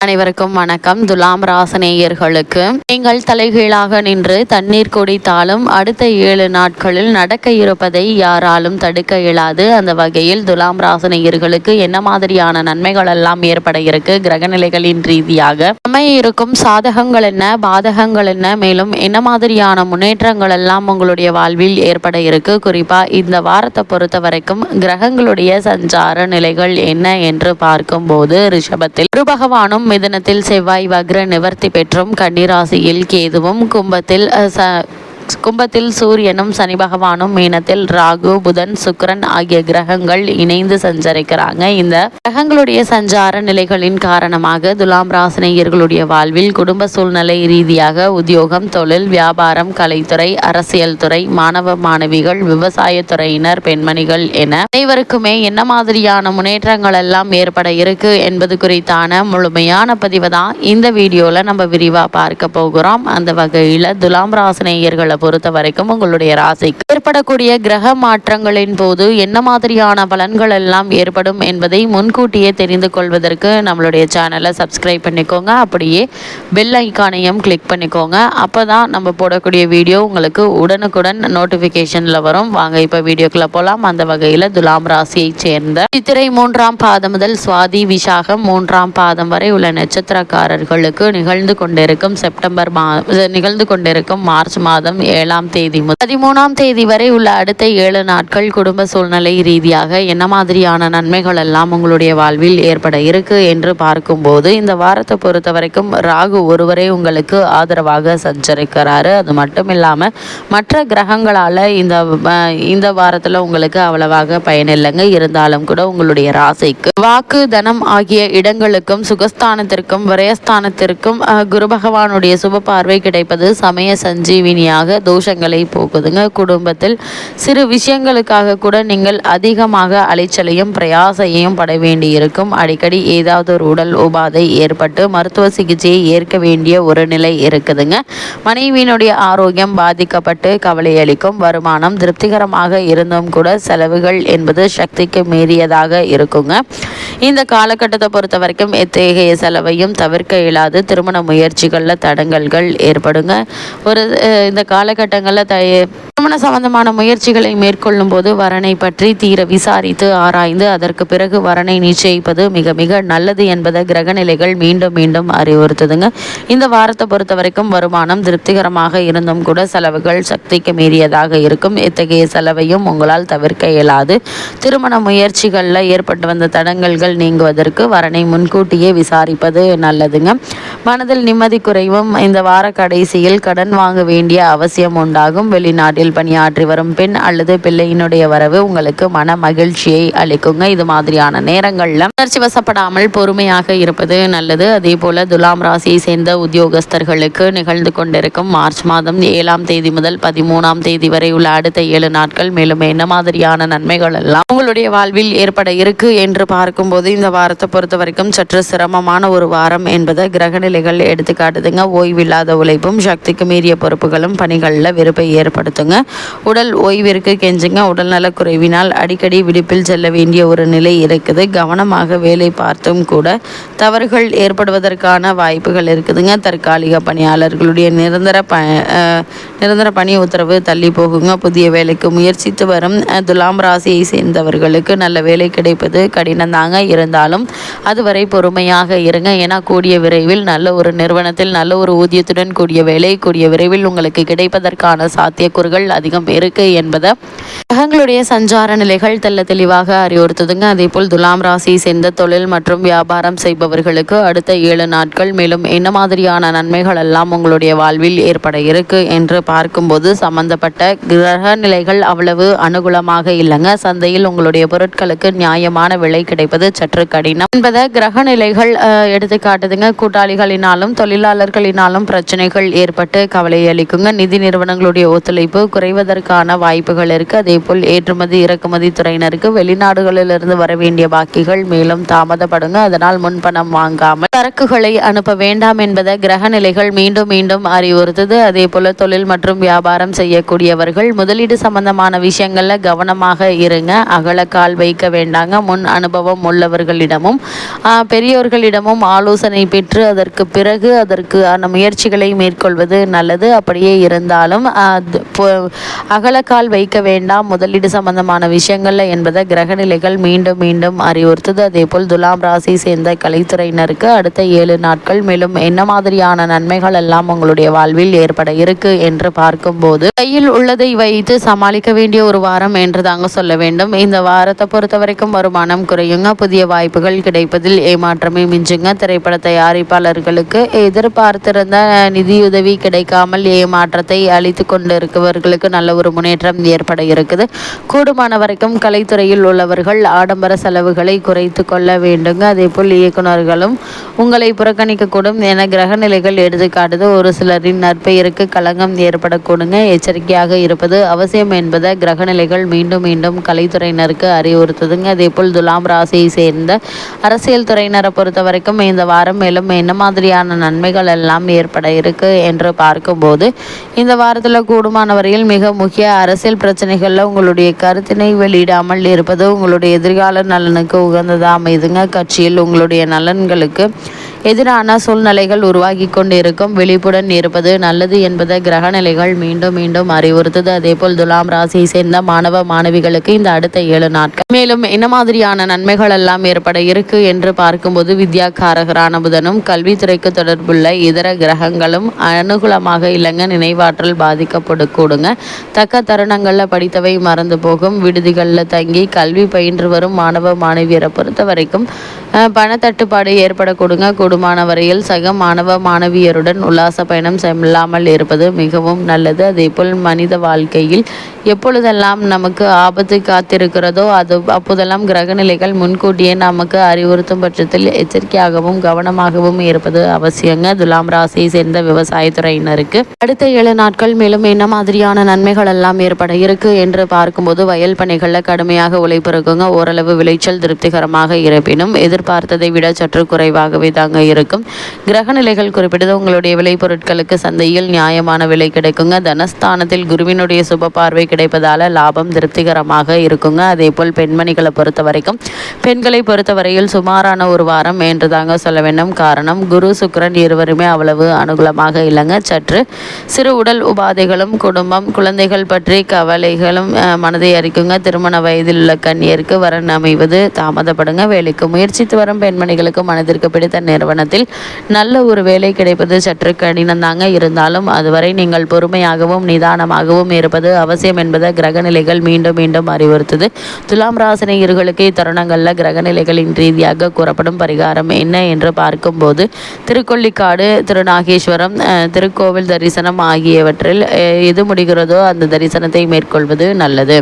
அனைவருக்கும் வணக்கம். துலாம் ராசினேயர்களுக்கு நீங்கள் தலைகீழாக நின்று தண்ணீர் குடித்தாலும் அடுத்த 7 நாட்களில் நடக்க இருப்பதை யாராலும் தடுக்க இயலாது. அந்த வகையில் துலாம் ராசினேயர்களுக்கு என்ன மாதிரியான நன்மைகள் எல்லாம் ஏற்பட இருக்கு, கிரகநிலைகளின் ரீதியாக இருக்கும் சாதகங்கள் என்ன, பாதகங்கள் என்ன, மேலும் என்ன மாதிரியான முன்னேற்றங்கள் எல்லாம் உங்களுடைய வாழ்வில் ஏற்பட இருக்கு, குறிப்பா இந்த வாரத்தை பொறுத்த வரைக்கும் கிரகங்களுடைய சஞ்சார நிலைகள் என்ன என்று பார்க்கும்போது ரிஷபத்தில் குரு பகவானும், மிதுனத்தில் செவ்வாய் வக்ர நிவர்த்தி பெற்றும், கன்னிராசியில் கேதுவும், கும்பத்தில் சூரியனும் சனி பகவானும், மீனத்தில் ராகு புதன் சுக்கிரன் ஆகிய கிரகங்கள் இணைந்து சஞ்சரிக்கிறாங்க. இந்த கிரகங்களுடைய சஞ்சார நிலைகளின் காரணமாக துலாம் ராசினியர்களுடைய வாழ்வில் குடும்ப சூழ்நிலை ரீதியாக உத்தியோகம், தொழில், வியாபாரம், கலைத்துறை, அரசியல் துறை, மாணவ மாணவிகள், விவசாய துறையினர், பெண்மணிகள் என அனைவருக்குமே என்ன மாதிரியான முன்னேற்றங்கள் எல்லாம் ஏற்பட இருக்கு என்பது குறித்தான முழுமையான பதிவு தான் இந்த வீடியோல நம்ம விரிவா பார்க்க போகிறோம். அந்த வகையில துலாம் ராசினியர்களை பொறுத்த வரைக்கும் உங்களுடைய ராசிக்கு ஏற்படக்கூடிய கிரக மாற்றங்களின் போது என்ன மாதிரியான பலன்கள் எல்லாம் ஏற்படும் என்பதை முன்கூட்டியே தெரிந்து கொள்வதற்கு நம்மளுடைய சேனலை சப்ஸ்கிரைப் பண்ணிக்கோங்க. அப்படியே பெல் ஐக்கானையும் கிளிக் பண்ணிக்கோங்க. அப்பதான் நம்ம போடக்கூடிய வீடியோ உங்களுக்கு உடனுக்குடன் நோட்டிபிகேஷன்ல வரும். வாங்க இப்ப வீடியோக்குள்ள போலாம். அந்த வகையில துலாம் ராசியை சேர்ந்த சித்திரை 3ஆம் பாதம் முதல் சுவாதி விசாகம் 3ஆம் பாதம் வரை உள்ள நட்சத்திரக்காரர்களுக்கு நிகழ்ந்து கொண்டிருக்கும் மார்ச் மாதம் 7ஆம் தேதி முதல் 13ஆம் தேதி வரை உள்ள அடுத்த 7 நாட்கள் குடும்ப சூழ்நிலை ரீதியாக என்ன மாதிரியான நன்மைகள் எல்லாம் உங்களுடைய வாழ்வில் ஏற்பட இருக்கு என்று பார்க்கும்போது, இந்த வாரத்தை பொறுத்த வரைக்கும் ராகு ஒருவரே உங்களுக்கு ஆதரவாக சஞ்சரிக்கிறாரு. அது மட்டும் இல்லாம மற்ற கிரகங்களால இந்த வாரத்துல உங்களுக்கு அவ்வளவாக பயனில்லைங்க. இருந்தாலும் கூட உங்களுடைய ராசிக்கு வாக்கு, தனம் ஆகிய இடங்களுக்கும் சுகஸ்தானத்திற்கும் விரயஸ்தானத்திற்கும் குரு பகவானுடைய சுப பார்வை கிடைப்பது சமய சஞ்சீவினியாக தோஷங்களை போக்குதுங்க. குடும்பத்தில் சிறு விஷயங்களுக்காக கூட நீங்கள் அதிகமாக அலைச்சலையும் பிரயாசையும் பட வேண்டி இருக்கும். அடிக்கடி ஏதாவது ஒரு உடல் உபாதை ஏற்பட்டு மருத்துவ சிகிச்சையை ஏற்க வேண்டிய ஒரு நிலை இருக்குதுங்க. மனைவியினுடைய ஆரோக்கியம் பாதிக்கப்பட்டு கவலை அளிக்கும். வருமானம் திருப்திகரமாக இருந்தும் கூட செலவுகள் என்பது சக்திக்கு மீறியதாக இருக்குங்க. இந்த காலகட்டத்தை பொறுத்த வரைக்கும் எத்தகைய செலவையும் தவிர்க்க இயலாது. திருமண முயற்சிகளில் தடங்கல்கள் ஏற்படுங்க. இந்த காலகட்டங்களில் திருமண சம்பந்தமான முயற்சிகளை மேற்கொள்ளும் போது வரனை பற்றி தீர விசாரித்து ஆராய்ந்து அதற்கு பிறகு வரனை நிச்சயிப்பது மிக மிக நல்லது என்பதை கிரகநிலைகள் மீண்டும் மீண்டும் அறிவுறுத்துதுங்க. இந்த வாரத்தை பொறுத்த வரைக்கும் வருமானம் திருப்திகரமாக இருந்தும் கூட செலவுகள் சக்திக்கு மீறியதாக இருக்கும். இத்தகைய செலவையும் உங்களால் தவிர்க்க இயலாது. திருமண முயற்சிகளில் ஏற்பட்டு வந்த தடங்கல்கள் நீங்குவதற்கு வரனை முன்கூட்டியே விசாரிப்பது நல்லதுங்க. மனதில் நிம்மதி குறைவும். இந்த வார கடைசியில் கடன் வாங்க வேண்டிய அவசியம் உண்டாகும். வெளிநாட்டில் பணியாற்றி வரும் பெண் அல்லது பிள்ளையினுடைய வரவு உங்களுக்கு மன மகிழ்ச்சியை அளிக்குங்க. இது மாதிரியான நேரங்கள்ல உணர்ச்சி வசப்படாமல் பொறுமையாக இருப்பது நல்லது. அதே போல துலாம் ராசியை சேர்ந்த உத்தியோகஸ்தர்களுக்கு நிகழ்ந்து கொண்டிருக்கும் மார்ச் மாதம் 7ஆம் தேதி முதல் 13ஆம் தேதி வரை உள்ள அடுத்த 7 நாட்கள் மேலும் என்ன மாதிரியான நன்மைகள் எல்லாம் உங்களுடைய வாழ்வில் ஏற்பட இருக்கு என்று பார்க்கும்போது, இந்த வாரத்தை பொறுத்த வரைக்கும் சற்று சிரமமான ஒரு வாரம் என்பதை கிரகநிலைகள் எடுத்துக்காட்டுதுங்க. ஓய்வில்லாத உழைப்பும் சக்திக்கு மீறிய பொறுப்புகளும் பணிகளில் வெறுப்பை ஏற்படுத்துங்க. உடல் ஓய்விற்கு கெஞ்சுங்க. உடல்நல குறைவினால் அடிக்கடி விடுப்பில் செல்ல வேண்டிய ஒரு நிலை இருக்குது. கவனமாக வேலை பார்த்தும் கூட தவறுகள் ஏற்படுவதற்கான வாய்ப்புகள் இருக்குதுங்க. தற்காலிக பணியாளர்களுடைய நிரந்தர பணி உத்தரவு தள்ளி போகுங்க. புதிய வேலைக்கு முயற்சித்து வரும் துலாம் ராசியை சேர்ந்தவர்களுக்கு நல்ல வேலை கிடைப்பது கடினம் தாங்க. இருந்தாலும் அதுவரை பொறுமையாக இருங்க. ஏன்னா கூடிய விரைவில் நல்ல ஒரு நிறுவனத்தில் நல்ல ஒரு ஊதியத்துடன் கூடிய வேலை கூடிய விரைவில் உங்களுக்கு கிடைப்பதற்கான சாத்தியக்கூறுகள் அதிகம் இருக்கு என்பதை கிரகங்களுடைய சஞ்சார நிலைகள் தெளிவாக அறிவுறுத்துதுங்க. அதே போல் துலாம் ராசியை சேர்ந்த தொழில் மற்றும் வியாபாரம் செய்பவர்களுக்கு அடுத்த 7 நாட்கள் மேலும் என்ன மாதிரியான நன்மைகள் எல்லாம் உங்களுடைய வாழ்வில் ஏற்பட இருக்கு என்று பார்க்கும்போது, சம்பந்தப்பட்ட கிரக நிலைகள் அவ்வளவு அனுகூலமாக இல்லைங்க. சந்தையில் உங்களுடைய பொருட்களுக்கு நியாயமான விலை கிடைப்பது சற்று கடினம் என்பதை கிரக நிலைகள் எடுத்துக்காட்டுதுங்க. கூட்டாளிகள் உறவினர்களினாலும் தொழிலாளர்களினாலும் பிரச்சனைகள் ஏற்பட்டு கவலை அளிக்குங்க. நிதி நிறுவனங்களுடைய ஒத்துழைப்பு குறைவதற்கான வாய்ப்புகள் இருக்கு. அதே போல் ஏற்றுமதி இறக்குமதி துறையினருக்கு வெளிநாடுகளிலிருந்து வர வேண்டிய பாக்கிகள் மேலும் தாமதப்படுங்க. அதனால் முன்பணம் வாங்காமல் சரக்குகளை அனுப்ப வேண்டாம் என்பதை கிரக நிலைகள் மீண்டும் மீண்டும் அறிவுறுத்துது. அதே போல தொழில் மற்றும் வியாபாரம் செய்யக்கூடியவர்கள் முதலீடு சம்பந்தமான விஷயங்கள்ல கவனமாக இருங்க. அகலக்கால் வைக்க வேண்டாங்க. முன் அனுபவம் உள்ளவர்களிடமும் பெரியோர்களிடமும் ஆலோசனை பெற்று அதற்கு பிறகு அதற்கான முயற்சிகளை மேற்கொள்வது நல்லது. அப்படியே இருந்தாலும் அகலக்கால் வைக்க வேண்டாம் முதலீடு சம்பந்தமான விஷயங்கள்ல என்பதை கிரகநிலைகள் மீண்டும் மீண்டும் அறிவுறுத்துது. அதே போல் துலாம் ராசி சேர்ந்த கலைத்துறையினருக்கு அடுத்த 7 நாட்கள் மேலும் என்ன மாதிரியான நன்மைகள் எல்லாம் உங்களுடைய வாழ்வில் ஏற்பட இருக்கு என்று பார்க்கும்போது கையில் உள்ளதை வைத்து சமாளிக்க வேண்டிய ஒரு வாரம் என்று தாங்க சொல்ல வேண்டும். இந்த வாரத்தை பொறுத்த வரைக்கும் வருமானம் குறையுங்க. புதிய வாய்ப்புகள் கிடைப்பதில் ஏமாற்றமே மிஞ்சுங்க. திரைப்பட தயாரிப்பாளர்களுக்கு எதிர்பார்த்திருந்த நிதியுதவி கிடைக்காமல் ஏமாற்றத்தை அளித்து கொண்டிருக்கிறவர்களுக்கு நல்ல ஒரு முன்னேற்றம் ஏற்பட இருக்குது. கூடுமான வரைக்கும் கலைத்துறையில் உள்ளவர்கள் ஆடம்பர செலவுகளை குறைத்து கொள்ள வேண்டுங்க. அதே போல் இயக்குநர்களும் உங்களை புறக்கணிக்கக்கூடும் என கிரக நிலைகள் எடுத்துக்காட்டுது. ஒரு சிலரின் நற்பெயருக்கு களங்கம் ஏற்படக்கூடுங்க. எச்சரிக்கையாக இருப்பது அவசியம் என்பதை கிரக நிலைகள் மீண்டும் மீண்டும் கலைத்துறையினருக்கு அறிவுறுத்துதுங்க. அதே போல் துலாம் ராசியை சேர்ந்த அரசியல் துறையினரை பொறுத்த வரைக்கும் இந்த வாரம் மேலும் என்ன மாதிரியான நன்மைகள் எல்லாம் ஏற்பட இருக்கு என்று பார்க்கும்போது இந்த வாரத்தில் கூடுமான வரையில் மிக முக்கிய அரசியல் பிரச்சனைகளில் உங்களுடைய கருத்தினை வெளியிடாமல் இருப்பது உங்களுடைய எதிர்கால நலனுக்கு உகந்ததாக அமைதுங்க. கட்சியில் உங்களுடைய நலன்களுக்கு எதிரான சூழ்நிலைகள் உருவாகி கொண்டு இருக்கும். விழிப்புடன் இருப்பது நல்லது என்பதை கிரக நிலைகள் மீண்டும் மீண்டும் அறிவுறுத்துது. அதே போல் துலாம் ராசியை சேர்ந்த மாணவ மாணவிகளுக்கு இந்த அடுத்த 7 நாட்கள் மேலும் என்ன மாதிரியான நன்மைகள் எல்லாம் ஏற்பட இருக்கு என்று பார்க்கும்போது வித்யாகாரகரான புதனும் கல்வித்துறைக்கு தொடர்புள்ள இதர கிரகங்களும் அனுகூலமாக இல்லைங்க. நினைவாற்றல் பாதிக்கப்படக்கூடுங்க. தக்க தருணங்களில் படித்தவை மறந்து போகும். விடுதிகளில் தங்கி கல்வி பயின்று வரும் மாணவ மாணவியரை பொறுத்த வரைக்கும் பணத்தட்டுப்பாடு ஏற்படக்கூடுங்க. கூடுமான வரையில் சக மாணவ மாணவியருடன் உல்லாச பயணம் செல்லாமல் இருப்பது மிகவும் நல்லது. அதே போல் மனித வாழ்க்கையில் எப்பொழுதெல்லாம் நமக்கு ஆபத்து காத்திருக்கிறதோ அப்போதெல்லாம் கிரகநிலைகள் முன்கூட்டியே நமக்கு அறிவுறுத்தும் பட்சத்தில் எச்சரிக்கையாகவும் கவனமாகவும் இருப்பது அவசியங்க. துலாம் ராசியை சேர்ந்த விவசாயத்துறையினருக்கு அடுத்த 7 நாட்கள் மேலும் என்ன மாதிரியான நன்மைகள் எல்லாம் ஏற்பட இருக்கு என்று பார்க்கும்போது வயல் பணிகளில் கடுமையாக உழைப்பு இருக்குங்க. ஓரளவு விளைச்சல் திருப்திகரமாக இருப்பினும் எதிர்பார்த்ததை விட சற்று குறைவாகவே தாங்க இருக்கும். கிரகநிலைகள் குறிப்பிட்டது உங்களுடைய விளைபொருட்களுக்கு சந்தையில் நியாயமான விலை கிடைக்குங்க. தனஸ்தானத்தில் குருவினுடைய சுப பார்வை கிடைப்பதால லாபம் திருப்திகரமாக இருக்குங்க. அதே போல் பெண்மணிகளை பொறுத்த வரைக்கும் பெண்களை பொறுத்தவரையில் சுமாரான ஒரு வாரம் என்று தாங்க சொல்ல வேண்டும். காரணம் குரு சுக்கிரன் இருவருமே அவ்வளவு அனுகூலமாக இல்லைங்க. சற்று சிறு உடல் உபாதைகளும் குடும்பம் குழந்தைகள் பற்றி கவலைகளும் மனதை அறிக்குங்க. திருமண வயதில் உள்ள கன்னியருக்கு வரன் அமைவது தாமதப்படுங்க. வேலைக்கு முயற்சித்து வரும் பெண்மணிகளுக்கு மனதிற்கு பிடித்த நிறுவனத்தில் நல்ல ஒரு வேலை கிடைப்பது சற்று கடினம் தாங்க. இருந்தாலும் அதுவரை நீங்கள் பொறுமையாகவும் நிதானமாகவும் இருப்பது அவசியம் என்பதை கிரகநிலைகள் மீண்டும் மீண்டும் அறிவுறுத்துது. துலாம் ராசினியர்களுக்கு இத்தருணங்களில் கிரகநிலைகளின் ரீதியாக கூறப்படும் பரிகாரம் என்ன என்று பார்க்கும்போது திருக்கொள்ளிக்காடு திருநாகேஸ்வரம் திருக்கோவில் தரிசனம் ஆகியவற்றில் எது முடிகிறதோ அந்த தரிசனத்தை மேற்கொள்வது நல்லது.